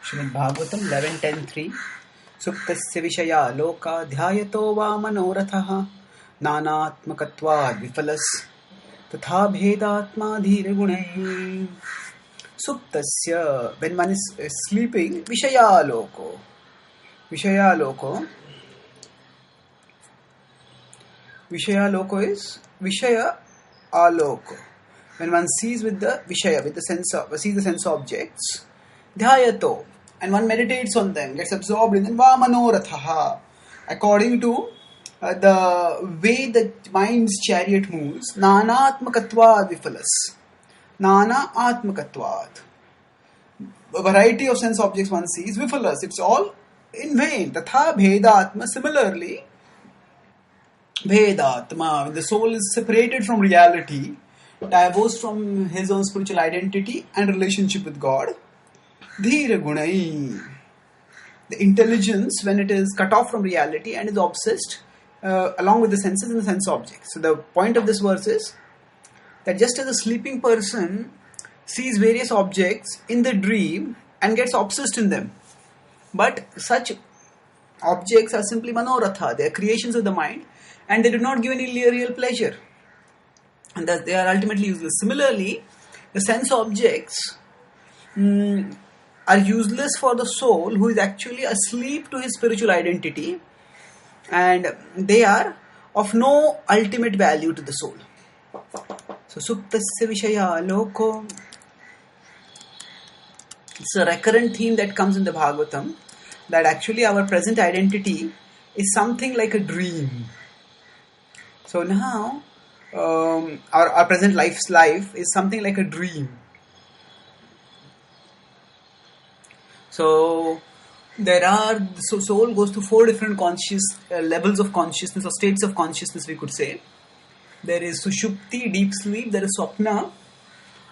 श्रीमद्भागवतम् 11.10.3 सुप्तस्य विषया लोका ध्यायतो वा मनोरथः नानात्मकत्वाद् विफलस् तथा भेदात्मा धीरगुणैः. Suptasya, when one is sleeping, Vishayaloko. Vishayaloko is Vishaya Aloko. When one sees with the Vishaya, with the sense of, sees the sense objects, Dhyayato, and one meditates on them, gets absorbed in them, Vamanorathaha. According to the way the mind's chariot moves, Nanatmakatvad Vifalas. Nana Atmakatvad. A variety of sense objects one sees, Vifalas, it's all in vain. Tatha Bhedatma, similarly, Bhedatma, the soul is separated from reality, divorced from his own spiritual identity and relationship with God. Dhira Gunai, the intelligence, when it is cut off from reality and is obsessed along with the senses and the sense objects. So the point of this verse is that just as a sleeping person sees various objects in the dream and gets obsessed in them, but such objects are simply manoratha, they are creations of the mind and they do not give any real pleasure, and thus they are ultimately useless. Similarly, the sense objects are useless for the soul who is actually asleep to his spiritual identity, and they are of no ultimate value to the soul. So, Suptasya Vishaya Loko. It's a recurrent theme that comes in the Bhagavatam, that actually our present identity is something like a dream. So now, our present life is something like a dream. So, soul goes to 4 different levels of consciousness or states of consciousness, we could say. There is Sushupti, deep sleep. There is Swapna,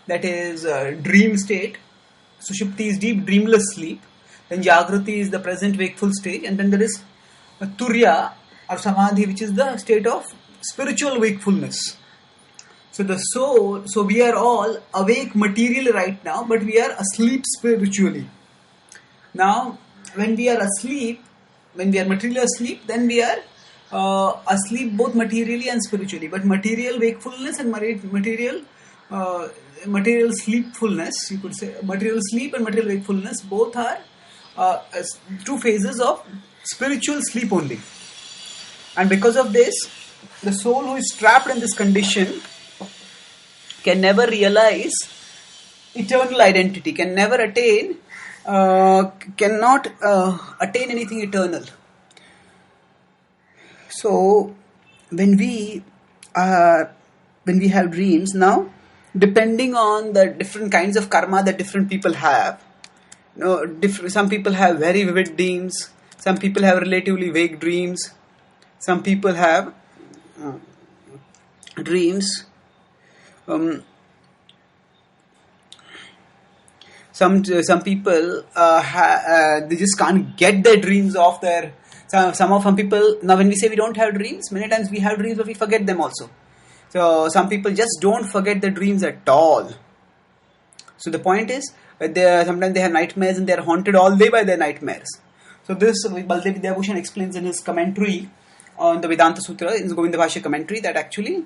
that is dream state. Sushupti is deep, dreamless sleep. Then Jagrati is the present wakeful state. And then there is Turya or Samadhi, which is the state of spiritual wakefulness. So the soul, so we are all awake materially right now, but we are asleep spiritually. Now, when we are asleep, when we are materially asleep, then we are asleep both materially and spiritually. But material wakefulness and material sleepfulness, you could say, material sleep and material wakefulness, both are two phases of spiritual sleep only. And because of this, the soul who is trapped in this condition can never realize eternal identity, can never attain, cannot attain anything eternal. So, when we have dreams, now, depending on the different kinds of karma that different people have, some people have very vivid dreams, some people have relatively vague dreams, some people have dreams. Some people they just can't get their dreams off their. Some people, now when we say we don't have dreams, many times we have dreams but we forget them also. So some people just don't forget the dreams at all. So the point is, sometimes they have nightmares and they are haunted all day by their nightmares. So this Baldev Vidyabhushan explains in his commentary on the Vedanta Sutra, in the Govinda Bhashya commentary, that actually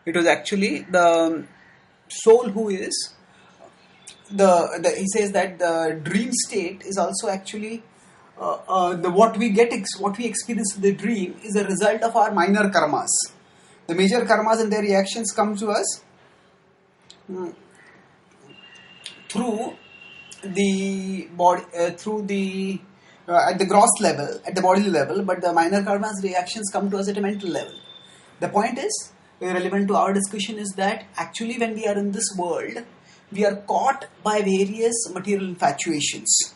it was actually the soul who is he says that the dream state is also actually what we experience in the dream is a result of our minor karmas. The major karmas and their reactions come to us through the body, at the gross level, at the bodily level, but the minor karmas reactions come to us at a mental level. The point is, relevant to our discussion, is that actually when we are in this world, we are caught by various material infatuations.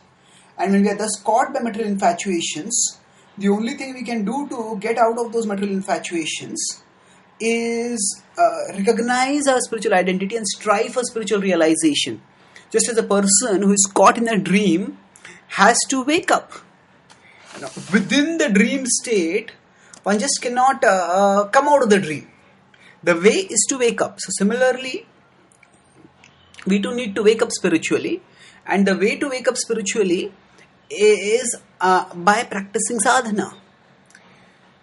And when we are thus caught by material infatuations, the only thing we can do to get out of those material infatuations is recognize our spiritual identity and strive for spiritual realization. Just as a person who is caught in a dream has to wake up. Within the dream state, one just cannot come out of the dream. The way is to wake up. So similarly, we too need to wake up spiritually, and the way to wake up spiritually is by practicing sadhana.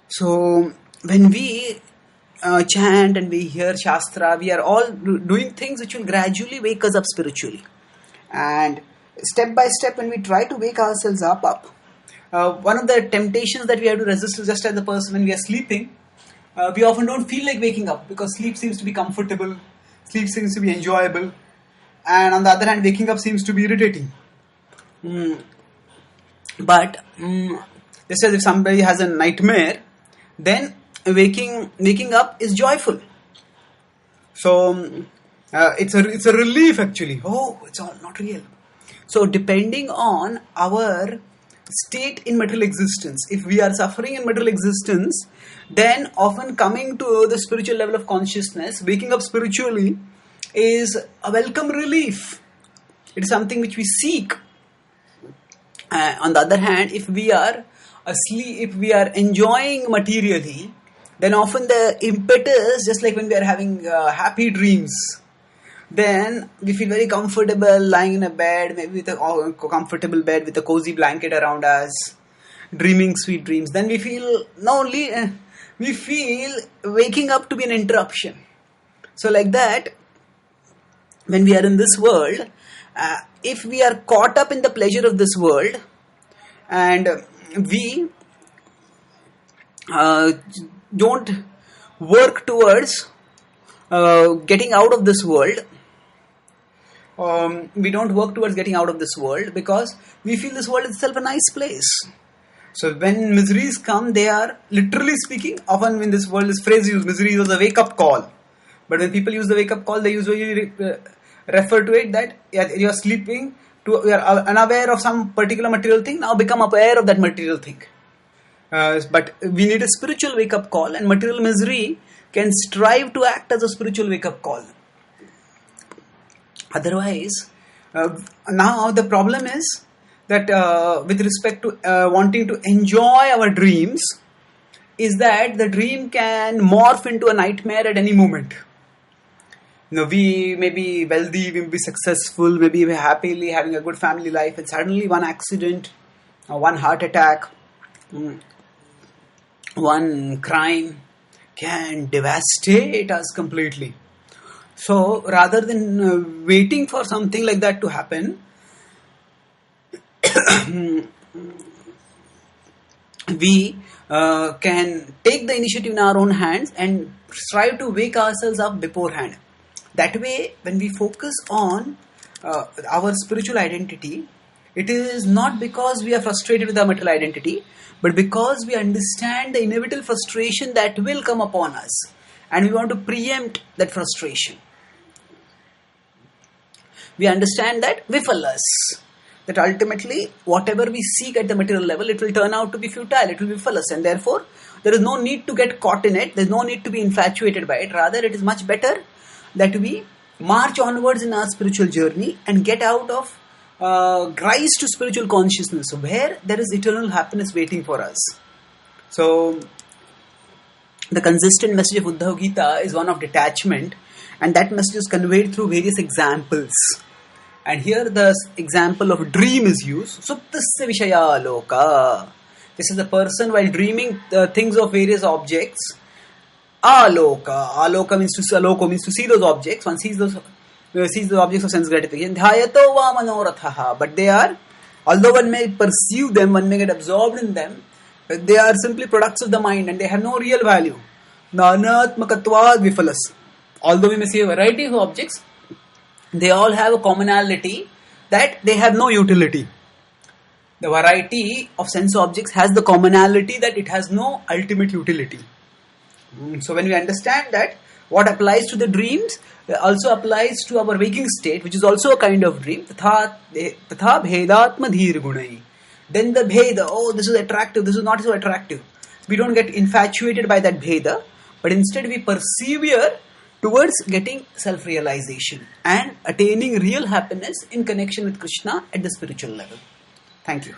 So when we chant and we hear Shastra, we are all doing things which will gradually wake us up spiritually. And step by step, when we try to wake ourselves up, one of the temptations that we have to resist is just as the person when we are sleeping, we often don't feel like waking up because sleep seems to be comfortable, sleep seems to be enjoyable, and on the other hand, waking up seems to be irritating. But just as if somebody has a nightmare, then waking up is joyful. So it's a relief actually. Oh, it's all not real. So depending on our state in material existence, if we are suffering in material existence, then often coming to the spiritual level of consciousness, waking up spiritually is a welcome relief. It is something which we seek. On the other hand, if we are asleep, if we are enjoying materially, then often the impetus, just like when we are having happy dreams, then we feel very comfortable lying in a bed, maybe with a comfortable bed with a cozy blanket around us, dreaming sweet dreams. Then we feel we feel waking up to be an interruption. So like that, when we are in this world, if we are caught up in the pleasure of this world, and we don't work towards getting out of this world, because we feel this world itself a nice place. So when miseries come, they are literally speaking, often when this world is phrase used, misery was a wake-up call. But when people use the wake-up call, they usually refer to it that you are sleeping, you are unaware of some particular material thing, now become aware of that material thing. But we need a spiritual wake-up call, and material misery can strive to act as a spiritual wake-up call. Otherwise, now the problem is that with respect to wanting to enjoy our dreams, is that the dream can morph into a nightmare at any moment. We may be wealthy, we may be successful, maybe we're happily having a good family life, and suddenly one accident, one heart attack, one crime can devastate us completely. So rather than waiting for something like that to happen, we can take the initiative in our own hands and strive to wake ourselves up beforehand. That way, when we focus on our spiritual identity, it is not because we are frustrated with our material identity, but because we understand the inevitable frustration that will come upon us, and we want to preempt that frustration. We understand that vifalas, that ultimately whatever we seek at the material level, it will turn out to be futile, it will be vifalas, and therefore there is no need to get caught in it, there is no need to be infatuated by it. Rather, it is much better that we march onwards in our spiritual journey and get out of rise to spiritual consciousness, where there is eternal happiness waiting for us. So the consistent message of Uddhava Gita is one of detachment, and that message is conveyed through various examples. And here the example of dream is used. Suptasya vishaya loka. This is the person while dreaming things of various objects. Aloka. Aloka means to see those objects. One sees those objects of sense gratification. Dhyato va manorathaha. But they are, although one may perceive them, one may get absorbed in them, they are simply products of the mind and they have no real value. Nanatmakatvad vifalas. Although we may see a variety of objects, they all have a commonality that they have no utility. The variety of sense objects has the commonality that it has no ultimate utility. So when we understand that, what applies to the dreams also applies to our waking state, which is also a kind of dream. Tatha bhedatma dhir gunai. Then the bheda, this is attractive, this is not so attractive. We don't get infatuated by that bheda, but instead we persevere towards getting self-realization and attaining real happiness in connection with Krishna at the spiritual level. Thank you.